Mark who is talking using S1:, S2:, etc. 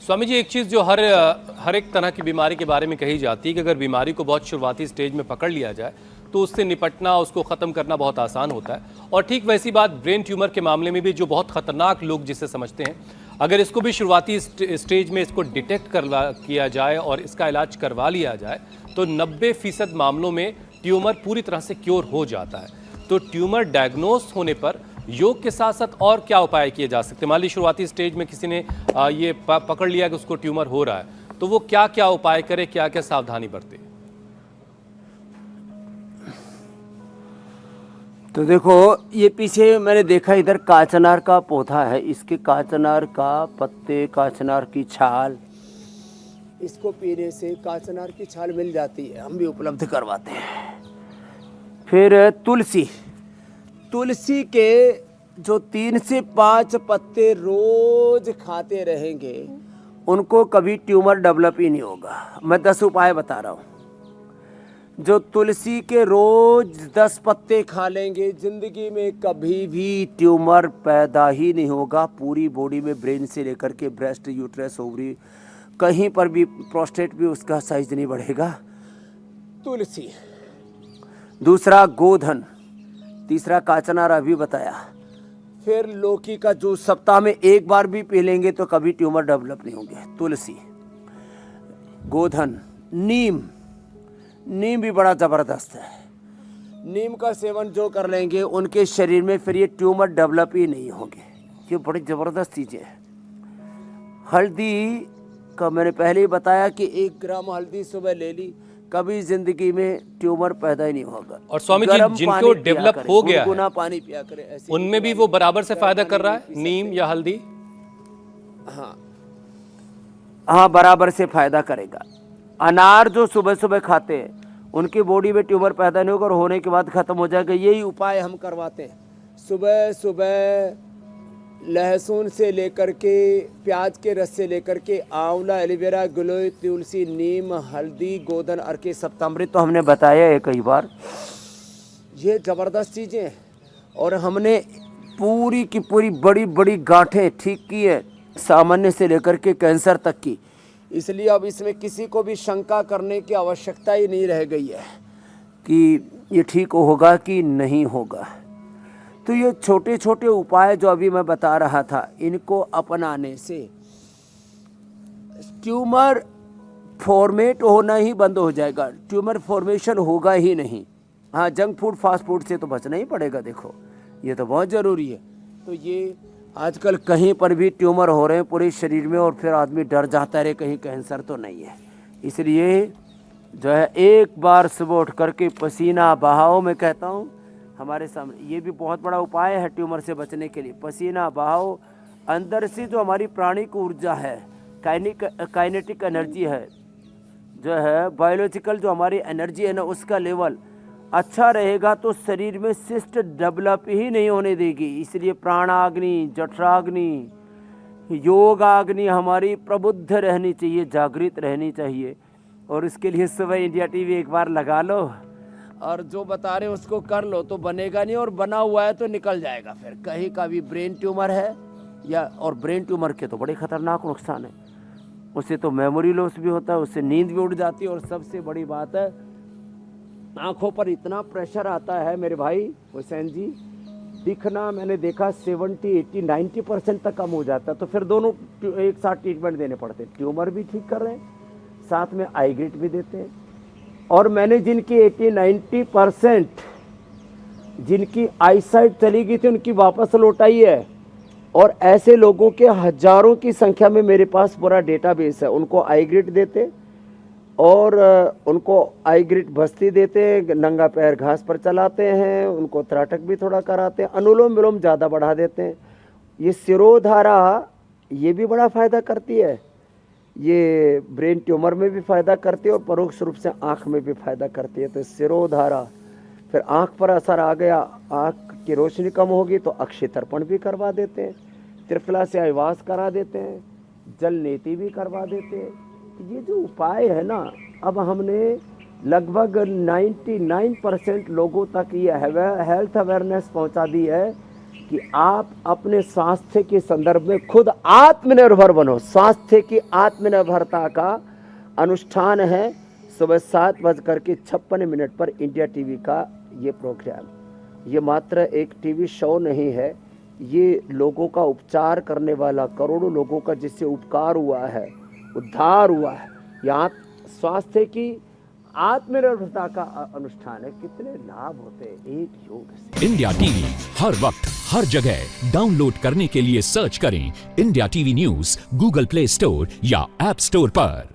S1: स्वामी जी, एक चीज़ जो हर एक तरह की बीमारी के बारे में कही जाती है कि अगर बीमारी को बहुत शुरुआती स्टेज में पकड़ लिया जाए तो उससे निपटना, उसको ख़त्म करना बहुत आसान होता है। और ठीक वैसी बात ब्रेन ट्यूमर के मामले में भी, जो बहुत ख़तरनाक लोग जिसे समझते हैं, अगर इसको भी शुरुआती स्टेज में इसको डिटेक्ट किया जाए और इसका इलाज करवा लिया जाए तो 90% मामलों में ट्यूमर पूरी तरह से क्योर हो जाता है। तो ट्यूमर डायग्नोस होने पर योग के साथ साथ और क्या उपाय किए जा सकते हैं? मान ली शुरुआती स्टेज में किसी ने ये पकड़ लिया कि उसको ट्यूमर हो रहा है, तो वो क्या क्या उपाय करे, क्या क्या सावधानी बरते?
S2: तो देखो, ये पीछे मैंने देखा इधर काचनार का पौधा है, इसके काचनार का पत्ते, काचनार की छाल, इसको पीने से काचनार की छाल मिल जाती है, हम भी उपलब्ध करवाते हैं। फिर तुलसी के जो 3 से 5 पत्ते रोज खाते रहेंगे, उनको कभी ट्यूमर डेवलप ही नहीं होगा। मैं 10 उपाय बता रहा हूँ। जो तुलसी के रोज 10 पत्ते खा लेंगे, जिंदगी में कभी भी ट्यूमर पैदा ही नहीं होगा। पूरी बॉडी में, ब्रेन से लेकर के ब्रेस्ट, यूट्रस, ओवरी, कहीं पर भी, प्रोस्टेट भी उसका साइज नहीं बढ़ेगा। तुलसी। दूसरा गोधन, तीसरा काचनार अभी बताया। फिर लौकी का जूस सप्ताह में 1 बार भी पी लेंगे तो कभी ट्यूमर डेवलप नहीं होंगे। तुलसी, गोधन, नीम भी बड़ा ज़बरदस्त है। नीम का सेवन जो कर लेंगे उनके शरीर में फिर ये ट्यूमर डेवलप ही नहीं होंगे। ये बड़ी ज़बरदस्त चीज़ें हैं। हल्दी का मैंने पहले ही बताया कि 1 ग्राम हल्दी सुबह ले ली, कभी जिंदगी में ट्यूमर पैदा ही नहीं होगा।
S1: और स्वामी जी, जिनको डेवलप हो गया है,
S2: पानी पिया करें, ऐसे
S1: उनमें भी वो बराबर से फायदा कर रहा है, नीम या हल्दी?
S2: हाँ, बराबर से फायदा करेगा। अनार जो सुबह सुबह खाते हैं उनकी बॉडी में ट्यूमर पैदा नहीं होगा और होने के बाद खत्म हो जाएगा। यही उपाय हम करवाते हैं। सुबह सुबह लहसुन से लेकर के, प्याज के रस से लेकर के, आंवला, एलोवेरा, गिलोय, तुलसी, नीम, हल्दी, गोधन, अर्के, सप्तामृत तो हमने बताया है कई बार। ये ज़बरदस्त चीज़ें हैं और हमने पूरी की पूरी बड़ी बड़ी गांठें ठीक की है, सामान्य से लेकर के कैंसर तक की। इसलिए अब इसमें किसी को भी शंका करने की आवश्यकता ही नहीं रह गई है कि ये ठीक होगा कि नहीं होगा। तो ये छोटे छोटे उपाय जो अभी मैं बता रहा था, इनको अपनाने से ट्यूमर फॉर्मेट होना ही बंद हो जाएगा। ट्यूमर फॉर्मेशन होगा ही नहीं। हाँ, जंक फूड, फास्ट फूड से तो बचना ही पड़ेगा। देखो, ये तो बहुत ज़रूरी है। तो ये आजकल कहीं पर भी ट्यूमर हो रहे हैं पूरे शरीर में और फिर आदमी डर जाता है, कहीं कैंसर तो नहीं है। इसलिए जो है, एक बार सुबह उठ करके पसीना बहाओ। मैं कहता हूँ हमारे सामने ये भी बहुत बड़ा उपाय है ट्यूमर से बचने के लिए। पसीना बहाओ, अंदर से जो हमारी प्राणिक ऊर्जा है, काइनेटिक एनर्जी है, जो है बायोलॉजिकल जो हमारी एनर्जी है ना, उसका लेवल अच्छा रहेगा तो शरीर में सिस्ट डेवलप ही नहीं होने देगी। इसलिए प्राणाग्नि, जठराग्नि, योगाग्नि हमारी प्रबुद्ध रहनी चाहिए, जागृत रहनी चाहिए। और इसके लिए सुबह इंडिया टीवी 1 बार लगा लो और जो बता रहे उसको कर लो, तो बनेगा नहीं, और बना हुआ है तो निकल जाएगा। फिर कहीं का भी ब्रेन ट्यूमर है या, और ब्रेन ट्यूमर के तो बड़े खतरनाक नुकसान है। उससे तो मेमोरी लॉस भी होता है, उससे नींद भी उड़ जाती है, और सबसे बड़ी बात है आंखों पर इतना प्रेशर आता है मेरे भाई हुसैन जी, दिखना मैंने देखा 70, 80, 90% तक कम हो जाता है। तो फिर दोनों एक साथ ट्रीटमेंट देने पड़ते हैं। ट्यूमर भी ठीक कर रहे हैं, साथ में आई ग्रिट भी देते हैं। और मैंने जिनकी 80-90% जिनकी आईसाइट चली गई थी उनकी वापस लौटाई है। और ऐसे लोगों के हजारों की संख्या में मेरे पास पूरा डेटाबेस है। उनको आई ग्रिट देते और उनको आई ग्रिट बस्ती देते हैं, नंगा पैर घास पर चलाते हैं, उनको त्राटक भी थोड़ा कराते हैं, अनुलोम विलोम ज़्यादा बढ़ा देते हैं। ये सिरोधारा ये भी बड़ा फ़ायदा करती है। ये ब्रेन ट्यूमर में भी फ़ायदा करती है और परोक्ष रूप से आँख में भी फ़ायदा करती है। तो सिरोधारा, फिर आँख पर असर आ गया, आँख की रोशनी कम होगी तो अक्षय तर्पण भी करवा देते हैं, त्रिफला से आवास करा देते हैं, जल नेति भी करवा देते हैं। ये जो उपाय है ना, अब हमने लगभग 99% लोगों तक ये हेल्थ अवेयरनेस पहुंचा दी है कि आप अपने स्वास्थ्य के संदर्भ में खुद आत्मनिर्भर बनो। स्वास्थ्य की आत्मनिर्भरता का अनुष्ठान है सुबह 7:56 पर इंडिया टीवी का ये प्रोग्राम। ये मात्र एक टीवी शो नहीं है, ये लोगों का उपचार करने वाला, करोड़ों लोगों का जिससे उपकार हुआ है, उद्धार हुआ है, यहाँ स्वास्थ्य की आत्मनिर्भरता का अनुष्ठान है। कितने लाभ होते हैं एक योग से।
S3: इंडिया टीवी हर वक्त हर जगह डाउनलोड करने के लिए सर्च करें India TV news Google play store या ऐप स्टोर पर।